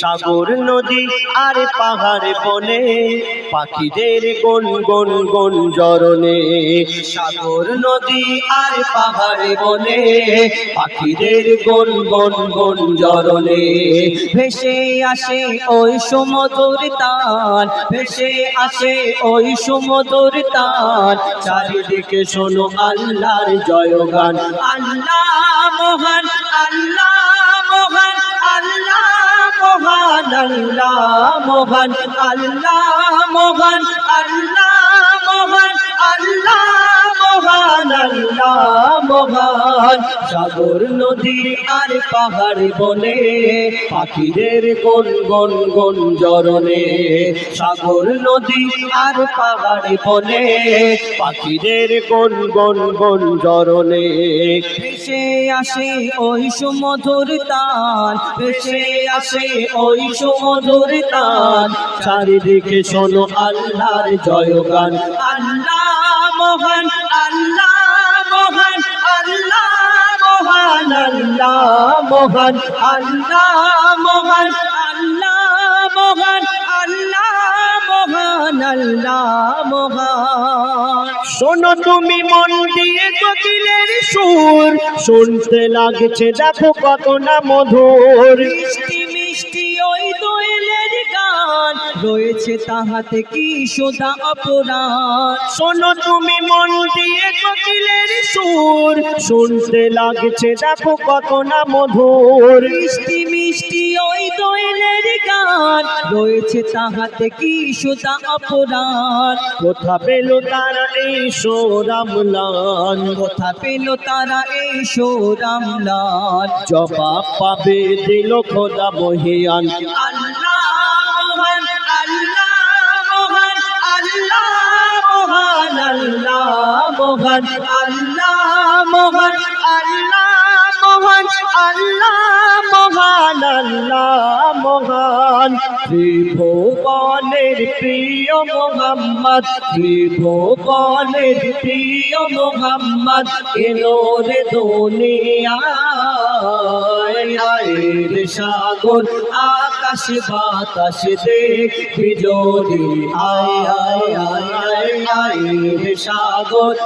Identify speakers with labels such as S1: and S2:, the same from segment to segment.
S1: সাগর নদী আর পাহাড় বনে পাখিদের গুন গুন গুঞ্জরণে। সাগর নদী আর পাহাড় বনে পাখিদের গুন গুন গুঞ্জরণে। ভেসে আসে ওই সুমধুর তান, ভেসে আসে ওই সুমধুর তান, চারিদিকে শোনো আল্লাহর জয়গান। আল্লাহ মহান, আল্লাহ মহান, আল্লাহ মহান, আল্লাহ মহান, আল্লাহ মহান, আল্লাহ মহান, আল্লাহ মহান, আল্লাহ মহান। সাগর নদী আর পাহাড় বনে পাখিদের গুন গুন গুঞ্জরণে। সাগর নদী আর পাহাড় বনে পাখিদের গুন গুন গুঞ্জরণে। ভেসে আসে ওই সুমধুর তান, ভেসে আসে ওই সুমধুর তান, চারিদিকে শোনো আল্লাহর জয়গান। আল্লাহ মহান, আল্লাহ মহান, আল্লাহ মহান, আল্লাহ মহান, আল্লাহ মহান, আল্লাহ মহান, আল্লাহ মহান, আল্লাহ মহান। শোনো তুমি মন দিয়ে কোকিলের সুর, শুনতে লাগছে দেখো কত না মধুর। মিষ্টি মিষ্টি ওই দোয়েলের গান, রয়েছে তাহাতে কি সুধা অপরাণ। শোনো তুমি মন দিয়ে কোকিলের সুর, শুনতে লাগছে দেখো কত না মধুর। মিষ্টি মিষ্টি ওই দোয়েলের গান, রয়েছে তাহাতে কি সুধা অপরাণ। কোথা পেল তারা এই সোরামলান, কোথা পেল তারা এই সোরামলান, জবাব পাবে দিল খোদা মহিয়ান। আল্লাহ মহান, আল্লাহ মহান, আল্লাহ মহান, আল্লাহ মহান, আল্লাহ মহান, আল্লাহ মহান, আল্লাহ মহান, আল্লাহ মহান। ত্রিভুবনের প্রিয় মোহাম্মদ, ত্রিভুবনের প্রিয় মোহাম্মদ এলো রে দুনিয়ায়। সাগর আকাশ বাতাস দেখবি যদি আয় আয় আয় আয়। সাগর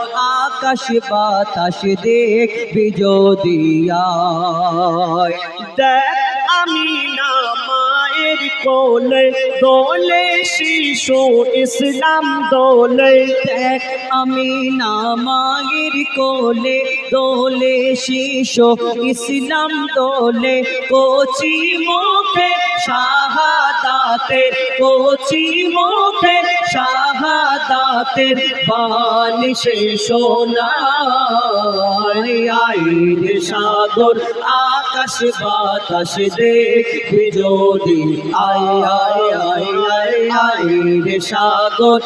S1: আকাশ বাতাস দেখবি যদি আয়। দেখ আমিনা মায়ের কোলে দোলে শিশু ইসলাম দোলে। দেখ আমিনা মায়ের কোলে দোলে শিশু ইসলাম দোলে। কচি মুখে শাহাদাতের, কচি মুখে শাহাদাতের বাণী সে শোনায়। আইর সাগর আকাশ বাতাস দেখবি যদি আয় আয় আয় আয় আয়। সাগর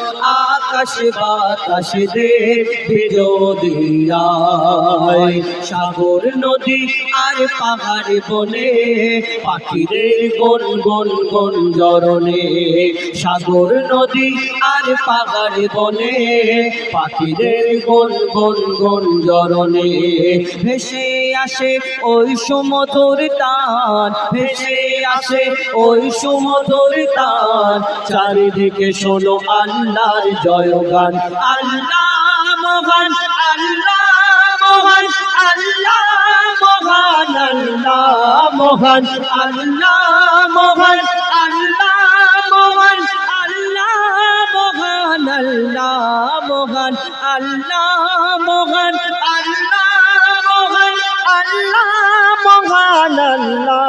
S1: আকাশ বাতাস দেখবি যদি আয়। সাগর নদী আর পাহাড় বনে পাখিদের গুন গুন গুঞ্জরণে। সাগর নদী আর পাহাড় বনে পাখিদের গুন গুন গুঞ্জরণে। ভেসে আসে ওই সুমধুর তান, ভেসে আসে ওই সুমধুর তান, চারিদিকে শোনো আল্লাহর জয়গান। আল্লাহ মহান, আল্লাহ মহান, আল্লাহ মহান, আল্লাহ মহান, আল্লাহ মহান, আল্লাহ মহান, আল্লাহ মহান, আল্লাহ মহান, আল্লাহ মহান, আল্লাহ মহান, আল্লাহ মহান, আল্লাহ